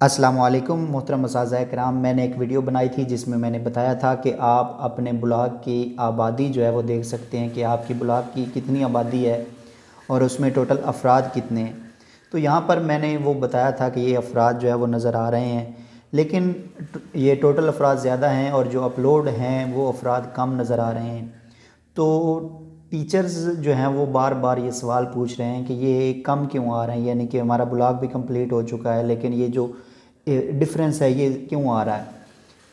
अस्सलामुअलैकुम मोहतरम असातिज़ा किराम। मैंने एक वीडियो बनाई थी जिसमें मैंने बताया था कि आप अपने ब्लॉग की आबादी जो है वो देख सकते हैं कि आपकी ब्लॉग की कितनी आबादी है और उसमें टोटल अफराद कितने हैं। तो यहाँ पर मैंने वो बताया था कि ये अफराद जो है वो नज़र आ रहे हैं, लेकिन ये टोटल अफराद ज़्यादा हैं और जो अपलोड हैं वो अफराद कम नज़र आ रहे हैं। तो टीचर्स जो हैं वो बार बार ये सवाल पूछ रहे हैं कि ये कम क्यों आ रहे हैं, यानी कि हमारा ब्लॉग भी कंप्लीट हो चुका है लेकिन ये जो डिफरेंस है ये क्यों आ रहा है।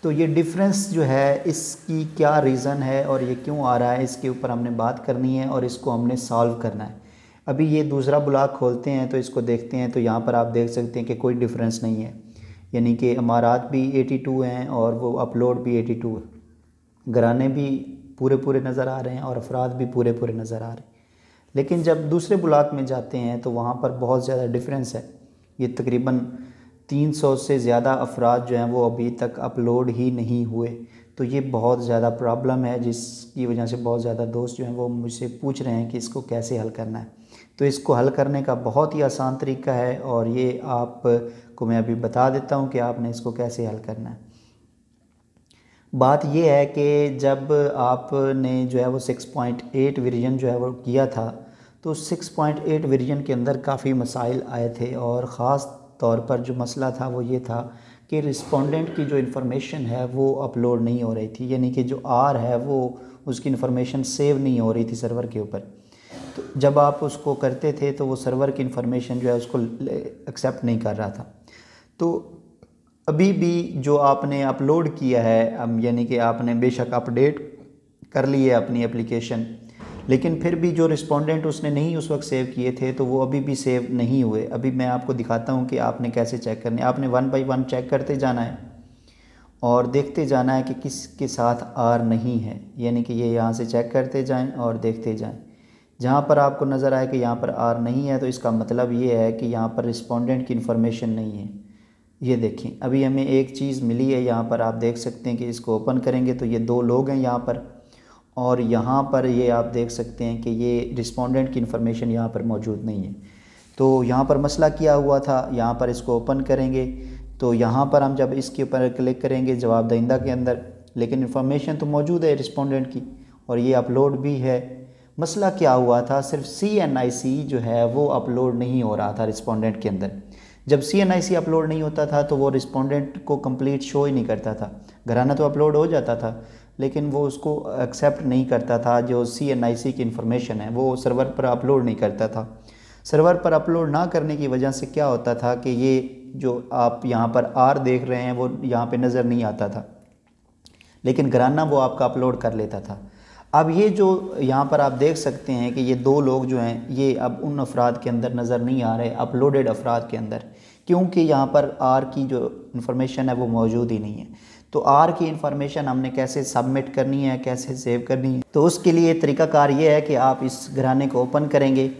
तो ये डिफरेंस जो है इसकी क्या रीज़न है और ये क्यों आ रहा है, इसके ऊपर हमने बात करनी है और इसको हमने सॉल्व करना है। अभी ये दूसरा ब्लॉग खोलते हैं तो इसको देखते हैं, तो यहाँ पर आप देख सकते हैं कि कोई डिफरेंस नहीं है, यानी कि अमारात भी 82 हैं और वो अपलोड भी 82 है। घराने भी पूरे पूरे नज़र आ रहे हैं और अफराद भी पूरे पूरे नज़र आ रहे हैं। लेकिन जब दूसरे ब्लॉग में जाते हैं तो वहाँ पर बहुत ज़्यादा डिफरेंस है। ये तकरीबन 300 से ज़्यादा अफराद जो हैं वो अभी तक अपलोड ही नहीं हुए। तो ये बहुत ज़्यादा प्रॉब्लम है जिसकी वजह से बहुत ज़्यादा दोस्त जो हैं वो मुझसे पूछ रहे हैं कि इसको कैसे हल करना है। तो इसको हल करने का बहुत ही आसान तरीका है और ये आपको मैं अभी बता देता हूँ कि आपने इसको कैसे हल करना है। बात ये है कि जब आपने जो है वो 6.8 वर्जन जो है वो किया था, तो 6.8 वर्जन के अंदर काफ़ी मसाइल आए थे और ख़ास तौर पर जो मसला था वो ये था कि रिस्पोंडेंट की जो इन्फॉर्मेशन है वो अपलोड नहीं हो रही थी, यानी कि जो आर है वो उसकी इन्फॉर्मेशन सेव नहीं हो रही थी सर्वर के ऊपर। तो जब आप उसको करते थे तो वो सर्वर की इन्फॉर्मेशन जो है उसको एक्सेप्ट नहीं कर रहा था। तो अभी भी जो आपने अपलोड किया है, यानी कि आपने बेशक अपडेट कर ली है अपनी एप्लीकेशन, लेकिन फिर भी जो रिस्पोंडेंट उसने नहीं उस वक्त सेव किए थे तो वो अभी भी सेव नहीं हुए। अभी मैं आपको दिखाता हूँ कि आपने कैसे चेक करने। आपने 1 बाई 1 चेक करते जाना है और देखते जाना है कि किसके साथ आर नहीं है, यानी कि ये यहाँ से चेक करते जाएं और देखते जाएं। जहाँ पर आपको नज़र आए कि यहाँ पर आर नहीं है तो इसका मतलब ये है कि यहाँ पर रिस्पोंडेंट की इन्फॉर्मेशन नहीं है। ये देखें, अभी हमें एक चीज़ मिली है, यहाँ पर आप देख सकते हैं कि इसको ओपन करेंगे तो ये 2 लोग हैं यहाँ पर, और यहाँ पर ये आप देख सकते हैं कि ये रिस्पोंडेंट की इन्फॉर्मेशन यहाँ पर मौजूद नहीं है। तो यहाँ पर मसला किया हुआ था। यहाँ पर इसको ओपन करेंगे तो यहाँ पर हम जब इसके ऊपर क्लिक करेंगे जवाब दहिंदा के अंदर, लेकिन इन्फॉर्मेशन तो मौजूद है रिस्पोंडेंट की और ये अपलोड भी है। मसला क्या हुआ था, सिर्फ CNIC जो है वो अपलोड नहीं हो रहा था रिस्पोंडेंट के अंदर। जब CNIC अपलोड नहीं होता था तो वो रिस्पोंडेंट को कंप्लीट शो ही नहीं करता था। घराना तो अपलोड हो जाता था लेकिन वो उसको एक्सेप्ट नहीं करता था। जो CNIC की इन्फॉर्मेशन है वो सर्वर पर अपलोड नहीं करता था। सर्वर पर अपलोड ना करने की वजह से क्या होता था कि ये जो आप यहाँ पर आर देख रहे हैं वो यहाँ पे नज़र नहीं आता था, लेकिन घराना वो आपका अपलोड कर लेता था। अब ये जो यहाँ पर आप देख सकते हैं कि ये 2 लोग जो हैं ये अब उन अफराद के अंदर नज़र नहीं आ रहे, अपलोडेड अफराद के अंदर, क्योंकि यहाँ पर आर की जो इन्फॉर्मेशन है वो मौजूद ही नहीं है। तो आर की इन्फॉर्मेशन हमने कैसे सबमिट करनी है, कैसे सेव करनी है, तो उसके लिए तरीक़ाकार ये है कि आप इस घराने को ओपन करेंगे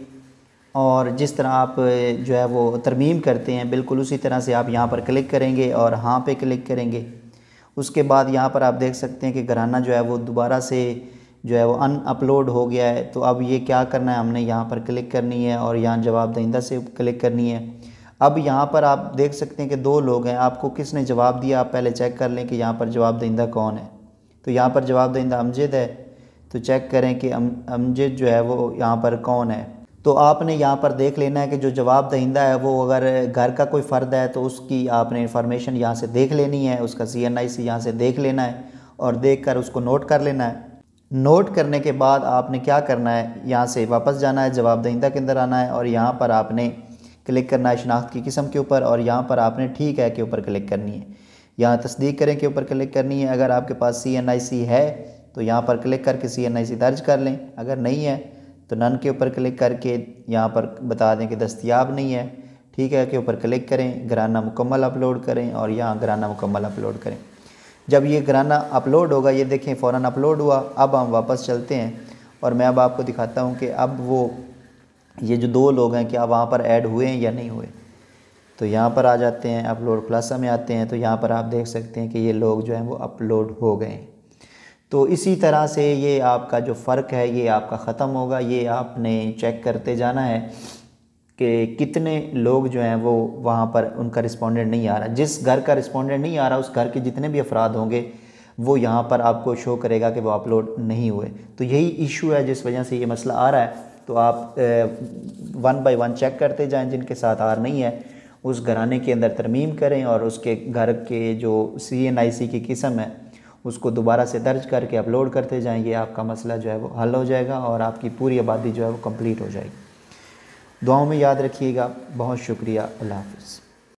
और जिस तरह आप जो है वो तरमीम करते हैं बिल्कुल उसी तरह से आप यहाँ पर क्लिक करेंगे और हाँ पे क्लिक करेंगे। उसके बाद यहाँ पर आप देख सकते हैं कि घराना जो है वो दोबारा से जो है वो अपलोड हो गया है। तो अब ये क्या करना है, हमने यहाँ पर क्लिक करनी है और यहाँ जवाब दहिंदा से क्लिक करनी है। अब यहाँ पर आप देख सकते हैं कि 2 लोग हैं, आपको किसने जवाब दिया आप पहले चेक कर लें कि यहाँ पर जवाब दहिंदा कौन है। तो यहाँ पर जवाब दहिंदा अमजद है, तो चेक करें कि अमजद जो है वो यहाँ पर कौन है। तो आपने यहाँ पर देख लेना है कि जो जवाब दहिंदा है वो अगर घर का कोई फ़र्द है तो उसकी आपने इन्फॉर्मेशन यहाँ से देख लेनी है, उसका CNIC यहाँ से देख लेना है और देख कर उसको नोट कर लेना है। नोट करने के बाद आपने क्या करना है, यहाँ से वापस जाना है, जवाब दहिंदा के अंदर आना है और यहाँ पर आपने क्लिक करना है शनाख्त की किस्म के ऊपर और यहाँ पर आपने ठीक है के ऊपर क्लिक करनी है। यहाँ तस्दीक करें के ऊपर क्लिक करनी है। अगर आपके पास CNIC है तो यहाँ पर क्लिक करके CNIC दर्ज कर लें, अगर नहीं है तो नन के ऊपर क्लिक करके यहाँ पर बता दें कि दस्तयाब नहीं है, ठीक है के ऊपर क्लिक करें, घराना मुकम्मल अपलोड करें और यहाँ घराना मुकम्मल अपलोड करें। जब ये घराना अपलोड होगा, ये देखें फ़ौरन अपलोड हुआ। अब हम वापस चलते हैं और मैं अब आपको दिखाता हूँ कि अब वो ये जो 2 लोग हैं क्या वहाँ पर ऐड हुए हैं या नहीं हुए। तो यहाँ पर आ जाते हैं, अपलोड खुलासा में आते हैं, तो यहाँ पर आप देख सकते हैं कि ये लोग जो हैं वो अपलोड हो गए हैं। तो इसी तरह से ये आपका जो फ़र्क है ये आपका ख़त्म होगा। ये आपने चेक करते जाना है कि कितने लोग जो हैं वो वहाँ पर उनका रिस्पॉन्डेंट नहीं आ रहा। जिस घर का रिस्पॉन्डेंट नहीं आ रहा उस घर के जितने भी अफराद होंगे वो यहाँ पर आपको शो करेगा कि वो अपलोड नहीं हुए। तो यही इशू है जिस वजह से ये मसला आ रहा है। तो आप 1 बाय 1 चेक करते जाएं, जिनके साथ आर नहीं है उस घराने के अंदर तरमीम करें और उसके घर के जो CNIC की किस्म है उसको दोबारा से दर्ज करके अपलोड करते जाएंगे। आपका मसला जो है वो हल हो जाएगा और आपकी पूरी आबादी जो है वो कंप्लीट हो जाएगी। दुआओं में याद रखिएगा। बहुत शुक्रिया। अल्लाह हाफ़िज़।